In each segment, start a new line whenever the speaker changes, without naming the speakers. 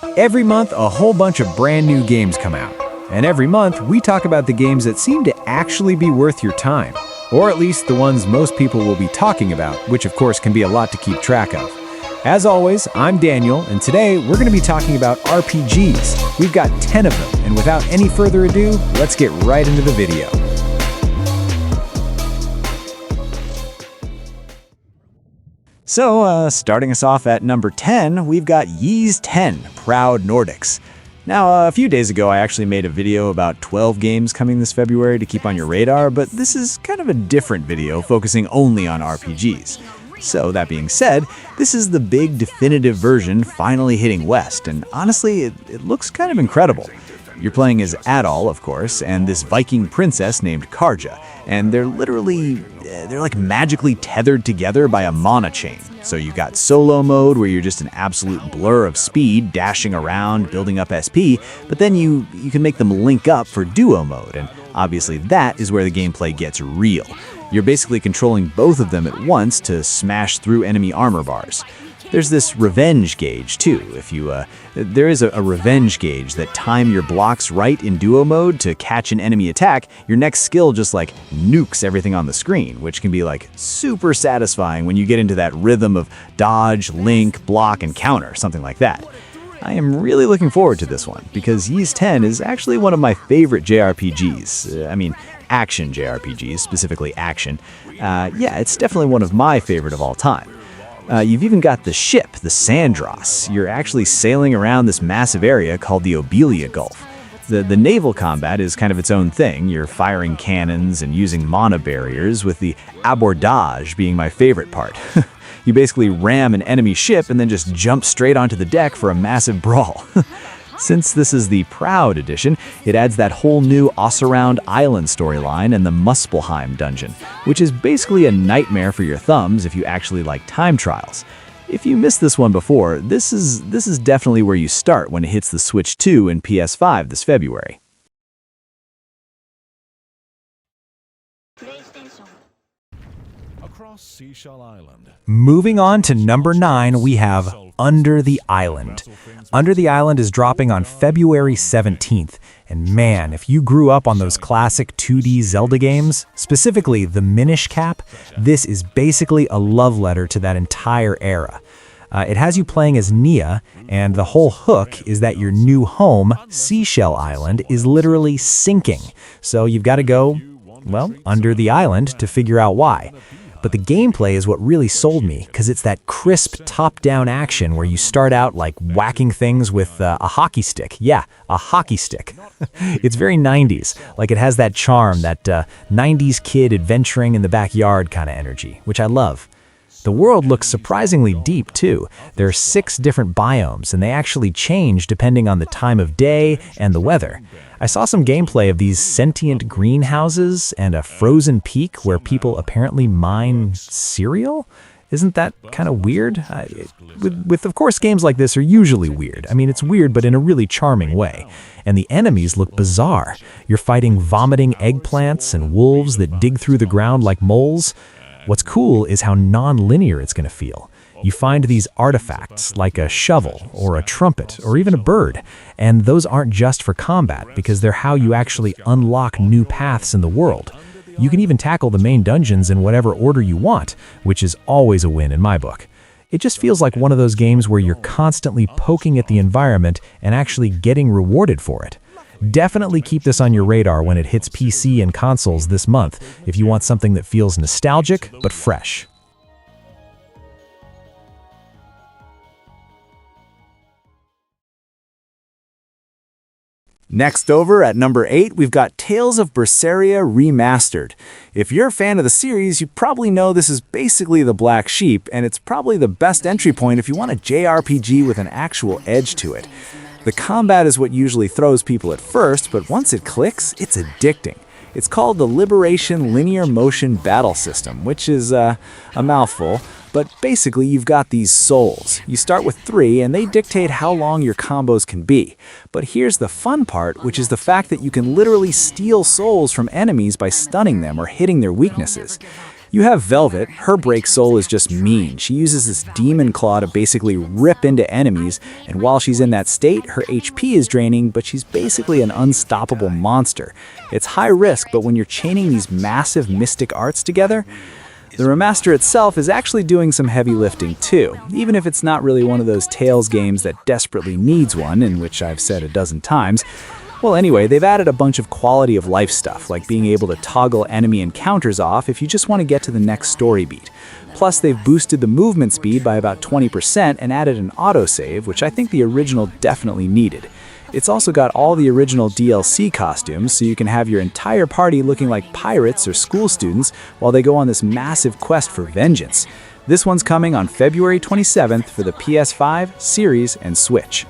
Every month, a whole bunch of brand new games come out. And every month, we talk about the games that seem to actually be worth your time. Or at least the ones most people will be talking about, which of course can be a lot to keep track of. As always, I'm Daniel, and today we're going to be talking about RPGs. We've got 10 of them, and without any further ado, let's get right into the video. So, starting us off at number 10, we've got Ys 10, Proud Nordics. Now, a few days ago, I actually made a video about 12 games coming this February to keep on your radar, but this is kind of a different video focusing only on RPGs. So, that being said, this is the big definitive version finally hitting West, and honestly, it looks kind of incredible. You're playing as Adol, of course, and this Viking princess named Karja, and they're like magically tethered together by a mana chain. So you've got solo mode where you're just an absolute blur of speed, dashing around, building up SP, but then you can make them link up for duo mode, and obviously that is where the gameplay gets real. You're basically controlling both of them at once to smash through enemy armor bars. There's this revenge gauge too. There is a revenge gauge that time your blocks right in duo mode to catch an enemy attack. Your next skill just like nukes everything on the screen, which can be like super satisfying when you get into that rhythm of dodge, link, block, and counter, something like that. I am really looking forward to this one because Ys 10 is actually one of my favorite JRPGs. Action JRPGs, specifically action. It's definitely one of my favorite of all time. You've even got the ship, the Sandros. You're actually sailing around this massive area called the Obelia Gulf. The naval combat is kind of its own thing. You're firing cannons and using mana barriers, with the abordage being my favorite part. You basically ram an enemy ship and then just jump straight onto the deck for a massive brawl. Since this is the Proud edition, it adds that whole new Osseround Island storyline and the Muspelheim dungeon, which is basically a nightmare for your thumbs if you actually like time trials. If you missed this one before, this is definitely where you start when it hits the Switch 2 and PS5 this February.
Across Seashell Island.
Moving on to number 9, we have Under the Island. Under the Island is dropping on February 17th, and man, if you grew up on those classic 2D Zelda games, specifically the Minish Cap, this is basically a love letter to that entire era. It has you playing as Nia, and the whole hook is that your new home, Seashell Island, is literally sinking. So you've got to go, under the island to figure out why. But the gameplay is what really sold me, because it's that crisp top-down action where you start out like whacking things with a hockey stick. Yeah, a hockey stick. It's very 90s, like it has that charm, that 90s kid adventuring in the backyard kind of energy, which I love. The world looks surprisingly deep, too. There are 6 different biomes, and they actually change depending on the time of day and the weather. I saw some gameplay of these sentient greenhouses and a frozen peak where people apparently mine cereal? Isn't that kind of weird? Of course, games like this are usually weird. It's weird, but in a really charming way. And the enemies look bizarre. You're fighting vomiting eggplants and wolves that dig through the ground like moles. What's cool is how non-linear it's going to feel. You find these artifacts, like a shovel, or a trumpet, or even a bird, and those aren't just for combat, because they're how you actually unlock new paths in the world. You can even tackle the main dungeons in whatever order you want, which is always a win in my book. It just feels like one of those games where you're constantly poking at the environment and actually getting rewarded for it. Definitely keep this on your radar when it hits PC and consoles this month, if you want something that feels nostalgic but fresh. Next over at number 8, we've got Tales of Berseria Remastered. If you're a fan of the series, you probably know this is basically the black sheep, and it's probably the best entry point if you want a JRPG with an actual edge to it. The combat is what usually throws people at first, but once it clicks, it's addicting. It's called the Liberation Linear Motion Battle System, which is a mouthful, but basically you've got these souls. You start with 3, and they dictate how long your combos can be. But here's the fun part, which is the fact that you can literally steal souls from enemies by stunning them or hitting their weaknesses. You have Velvet. Her break soul is just mean. She uses this demon claw to basically rip into enemies, and while she's in that state, her HP is draining, but she's basically an unstoppable monster. It's high risk, but when you're chaining these massive mystic arts together, the remaster itself is actually doing some heavy lifting too, even if it's not really one of those Tales games that desperately needs one, in which I've said a dozen times. Well, anyway, they've added a bunch of quality of life stuff, like being able to toggle enemy encounters off if you just want to get to the next story beat. Plus, they've boosted the movement speed by about 20% and added an autosave, which I think the original definitely needed. It's also got all the original DLC costumes, so you can have your entire party looking like pirates or school students while they go on this massive quest for vengeance. This one's coming on February 27th for the PS5, Series, and Switch.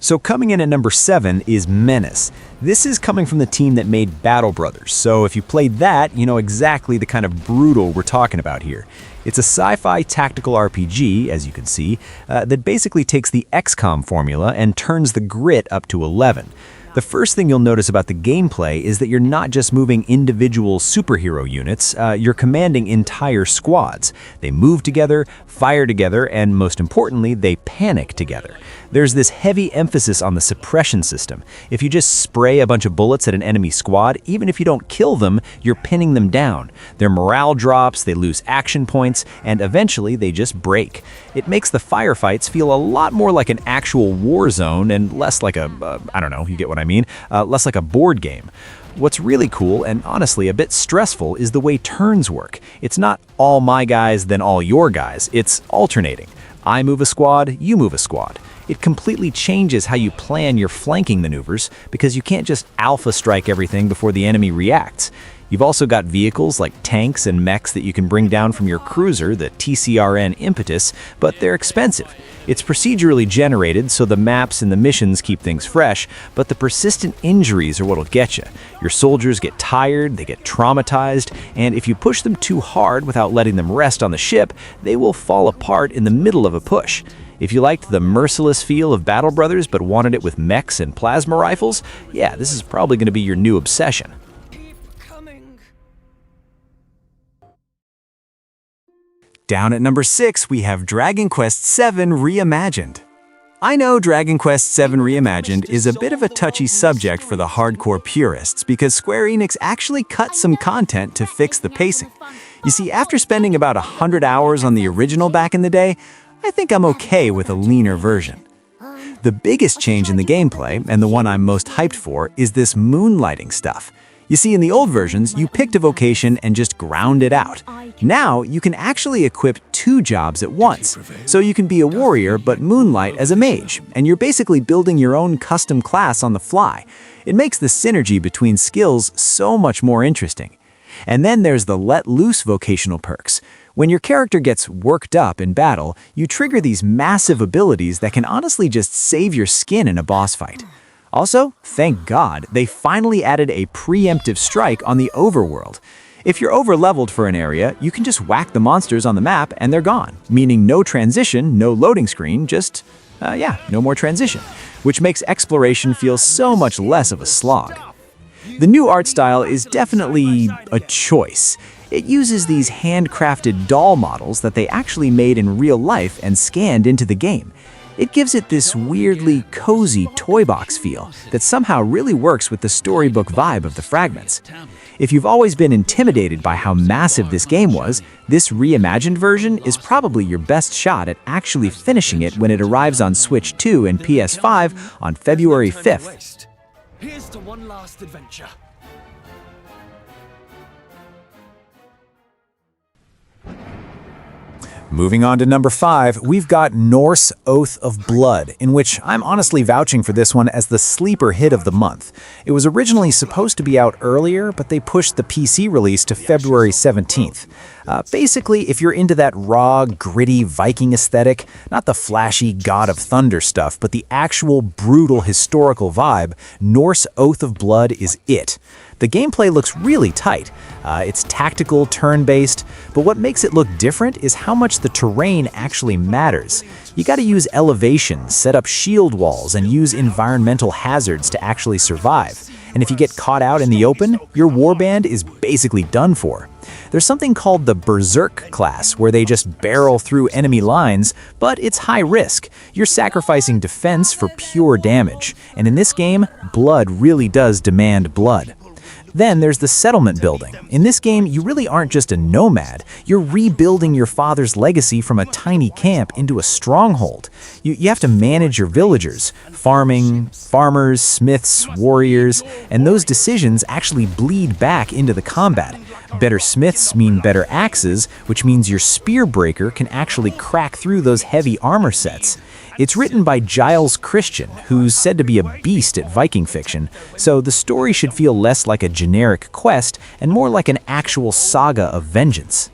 So coming in at number 7 is Menace. This is coming from the team that made Battle Brothers, so if you played that, you know exactly the kind of brutal we're talking about here. It's a sci-fi tactical RPG, as you can see, that basically takes the XCOM formula and turns the grit up to 11. The first thing you'll notice about the gameplay is that you're not just moving individual superhero units, you're commanding entire squads. They move together, fire together, and most importantly, they panic together. There's this heavy emphasis on the suppression system. If you just spray a bunch of bullets at an enemy squad, even if you don't kill them, you're pinning them down. Their morale drops, they lose action points, and eventually they just break. It makes the firefights feel a lot more like an actual war zone and less like a, I don't know, you get what I mean, less like a board game. What's really cool, and honestly a bit stressful, is the way turns work. It's not all my guys, then all your guys. It's alternating. I move a squad, you move a squad. It completely changes how you plan your flanking maneuvers because you can't just alpha strike everything before the enemy reacts. You've also got vehicles like tanks and mechs that you can bring down from your cruiser, the TCRN Impetus, but they're expensive. It's procedurally generated, so the maps and the missions keep things fresh, but the persistent injuries are what'll get you. Your soldiers get tired, they get traumatized, and if you push them too hard without letting them rest on the ship, they will fall apart in the middle of a push. If you liked the merciless feel of Battle Brothers but wanted it with mechs and plasma rifles, yeah, this is probably going to be your new obsession. Down at number 6, we have Dragon Quest VII Reimagined. I know Dragon Quest VII Reimagined is a bit of a touchy subject for the hardcore purists because Square Enix actually cut some content to fix the pacing. You see, after spending about 100 hours on the original back in the day, I think I'm okay with a leaner version. The biggest change in the gameplay, and the one I'm most hyped for, is this moonlighting stuff. You see, in the old versions, you picked a vocation and just ground it out. Now, you can actually equip 2 jobs at once. So you can be a warrior but moonlight as a mage, and you're basically building your own custom class on the fly. It makes the synergy between skills so much more interesting. And then there's the let loose vocational perks. When your character gets worked up in battle, you trigger these massive abilities that can honestly just save your skin in a boss fight. Also, thank God, they finally added a preemptive strike on the overworld. If you're over-leveled for an area, you can just whack the monsters on the map and they're gone, meaning no transition, no loading screen, just, no more transition, which makes exploration feel so much less of a slog. The new art style is definitely a choice. It uses these handcrafted doll models that they actually made in real life and scanned into the game. It gives it this weirdly cozy toy box feel that somehow really works with the storybook vibe of the fragments. If you've always been intimidated by how massive this game was, this reimagined version is probably your best shot at actually finishing it when it arrives on Switch 2 and PS5 on February 5th.
Here's to one last adventure.
Moving on to number 5, we've got Norse Oath of Blood, in which I'm honestly vouching for this one as the sleeper hit of the month. It was originally supposed to be out earlier, but they pushed the PC release to February 17th. Basically, if you're into that raw, gritty Viking aesthetic, not the flashy God of Thunder stuff, but the actual brutal historical vibe, Norse Oath of Blood is it. The gameplay looks really tight. It's tactical, turn-based, but what makes it look different is how much the terrain actually matters. You gotta use elevation, set up shield walls, and use environmental hazards to actually survive. And if you get caught out in the open, your warband is basically done for. There's something called the Berserk class, where they just barrel through enemy lines, but it's high risk. You're sacrificing defense for pure damage, and in this game, blood really does demand blood. Then there's the settlement building. In this game, you really aren't just a nomad. You're rebuilding your father's legacy from a tiny camp into a stronghold. You have to manage your villagers, farmers, smiths, warriors, and those decisions actually bleed back into the combat. Better smiths mean better axes, which means your spear breaker can actually crack through those heavy armor sets. It's written by Giles Christian, who's said to be a beast at Viking fiction, so the story should feel less like a generic quest and more like an actual saga of vengeance.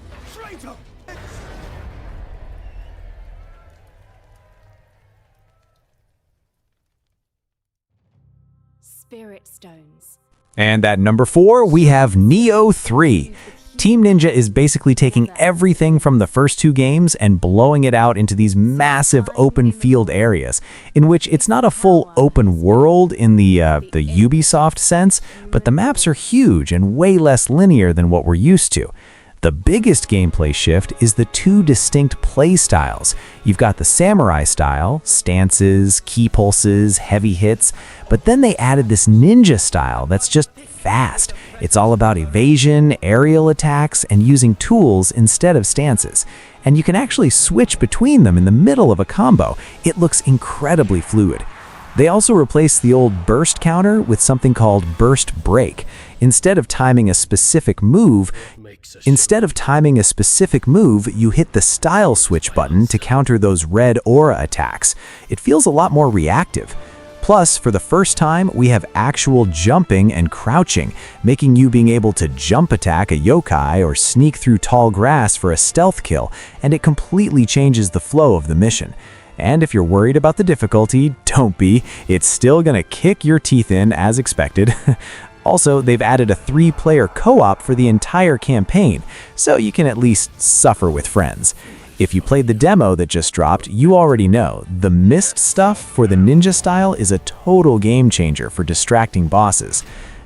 Spirit Stones.
And at number 4, we have Nioh 3. Team Ninja is basically taking everything from the first 2 games and blowing it out into these massive open field areas, in which it's not a full open world in the Ubisoft sense, but the maps are huge and way less linear than what we're used to. The biggest gameplay shift is the 2 distinct play styles. You've got the samurai style, stances, key pulses, heavy hits, but then they added this ninja style that's just fast. It's all about evasion, aerial attacks, and using tools instead of stances. And you can actually switch between them in the middle of a combo. It looks incredibly fluid. They also replaced the old burst counter with something called burst break. Instead of timing a specific move, you hit the style switch button to counter those red aura attacks. It feels a lot more reactive. Plus, for the first time, we have actual jumping and crouching, making you being able to jump attack a yokai or sneak through tall grass for a stealth kill, and it completely changes the flow of the mission. And if you're worried about the difficulty, don't be. It's still gonna kick your teeth in as expected. Also, they've added a 3-player co-op for the entire campaign, so you can at least suffer with friends. If you played the demo that just dropped, you already know the mist stuff for the ninja style is a total game changer for distracting bosses.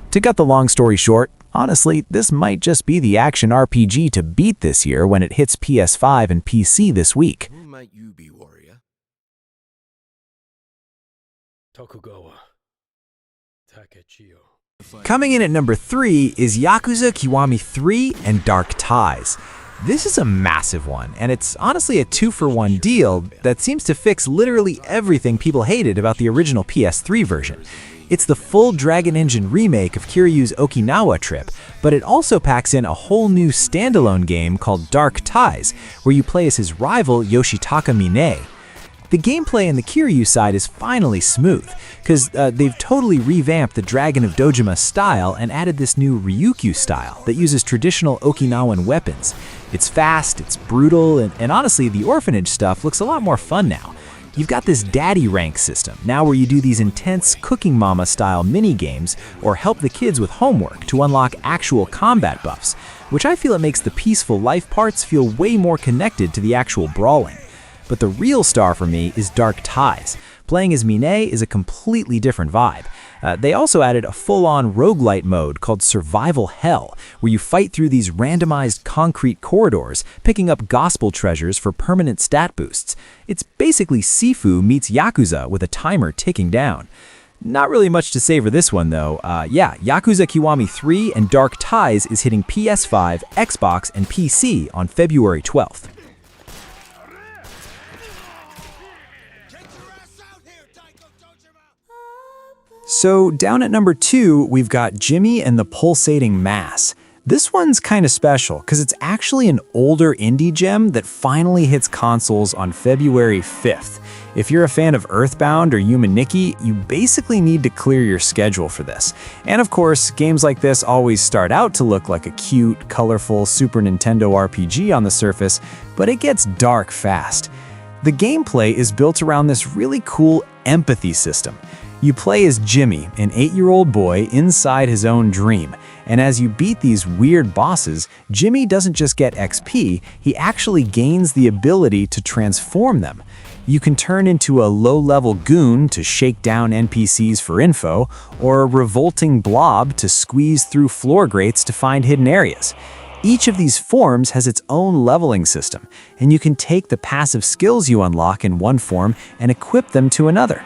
To cut the long story short, honestly, this might just be the action RPG to beat this year when it hits PS5 and PC this week.
Who might you be, warrior? Tokugawa. Takechio.
Coming in at number 3 is Yakuza Kiwami 3 and Dark Ties. This is a massive one, and it's honestly a 2-for-1 deal that seems to fix literally everything people hated about the original PS3 version. It's the full Dragon Engine remake of Kiryu's Okinawa trip, but it also packs in a whole new standalone game called Dark Ties, where you play as his rival Yoshitaka Mine. The gameplay in the Kiryu side is finally smooth, because they've totally revamped the Dragon of Dojima style and added this new Ryukyu style that uses traditional Okinawan weapons. It's fast, it's brutal, and honestly, the orphanage stuff looks a lot more fun now. You've got this daddy rank system, now where you do these intense Cooking Mama style mini-games or help the kids with homework to unlock actual combat buffs, which I feel it makes the peaceful life parts feel way more connected to the actual brawling. But the real star for me is Dark Ties. Playing as Mine is a completely different vibe. They also added a full-on roguelite mode called Survival Hell, where you fight through these randomized concrete corridors, picking up gospel treasures for permanent stat boosts. It's basically Sifu meets Yakuza with a timer ticking down. Not really much to say for this one though. Yakuza Kiwami 3 and Dark Ties is hitting PS5, Xbox, and PC on February 12th. So down at number 2, we've got Jimmy and the Pulsating Mass. This one's kind of special because it's actually an older indie gem that finally hits consoles on February 5th. If you're a fan of Earthbound or Human Nikki, you basically need to clear your schedule for this. And of course, games like this always start out to look like a cute, colorful Super Nintendo RPG on the surface, but it gets dark fast. The gameplay is built around this really cool empathy system. You play as Jimmy, an 8-year-old boy inside his own dream, And as you beat these weird bosses, Jimmy doesn't just get XP, he actually gains the ability to transform them. You can turn into a low-level goon to shake down NPCs for info, or a revolting blob to squeeze through floor grates to find hidden areas. Each of these forms has its own leveling system, and you can take the passive skills you unlock in one form and equip them to another.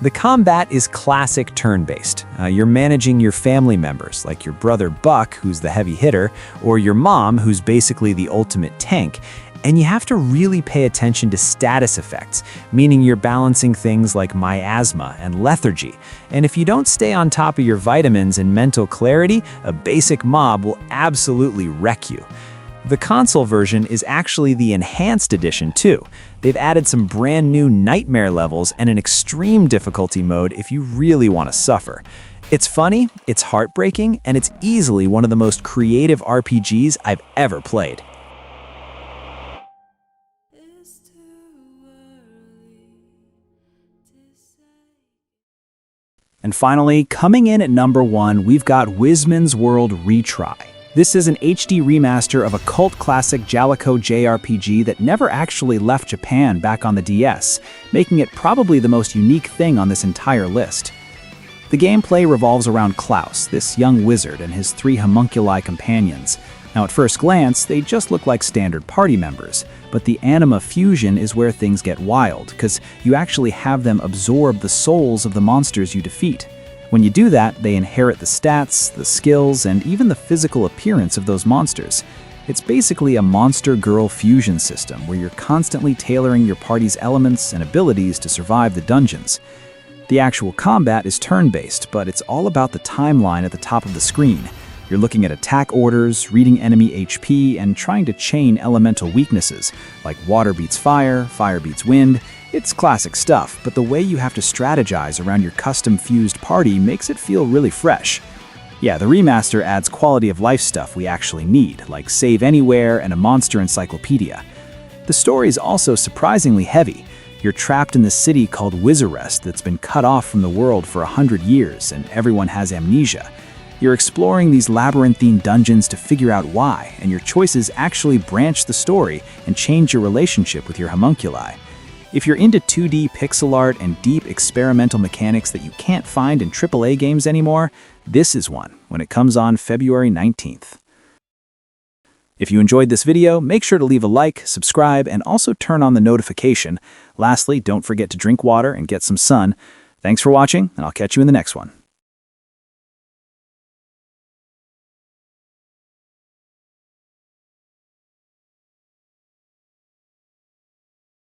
The combat is classic turn-based. You're managing your family members, like your brother Buck, who's the heavy hitter, or your mom, who's basically the ultimate tank, and you have to really pay attention to status effects, meaning you're balancing things like miasma and lethargy. And if you don't stay on top of your vitamins and mental clarity, a basic mob will absolutely wreck you. The console version is actually the enhanced edition too. They've added some brand new nightmare levels and an extreme difficulty mode if you really want to suffer. It's funny, it's heartbreaking, and it's easily one of the most creative RPGs I've ever played.
And finally, coming in at number 1, we've got Wizman's World Retry. This is an HD remaster of a cult classic Jaleco JRPG that never actually left Japan back on the DS, making it probably the most unique thing on this entire list. The gameplay revolves around Klaus, this young wizard, and his 3 homunculi companions. Now at first glance, they just look like standard party members, but the anima fusion is where things get wild, because you actually have them absorb the souls of the monsters you defeat. When you do that, they inherit the stats, the skills, and even the physical appearance of those monsters. It's basically a monster-girl fusion system where you're constantly tailoring your party's elements and abilities to survive the dungeons. The actual combat is turn-based, but it's all about the timeline at the top of the screen. You're looking at attack orders, reading enemy HP, and trying to chain elemental weaknesses, like water beats fire, fire beats wind. It's classic stuff, but the way you have to strategize around your custom-fused party makes it feel really fresh. Yeah, the remaster adds quality of life stuff we actually need, like save anywhere and a monster encyclopedia. The story is also surprisingly heavy. You're trapped in this city called Wizarest that's been cut off from the world for 100 years, and everyone has amnesia. You're exploring these labyrinthine dungeons to figure out why, and your choices actually branch the story and change your relationship with your homunculi. If you're into 2D pixel art and deep experimental mechanics that you can't find in AAA games anymore, this is one when it comes on February 19th. If you enjoyed this video, make sure to leave a like, subscribe, and also turn on the notification. Lastly, don't forget to drink water and get some sun. Thanks for watching, and I'll catch you in the next one.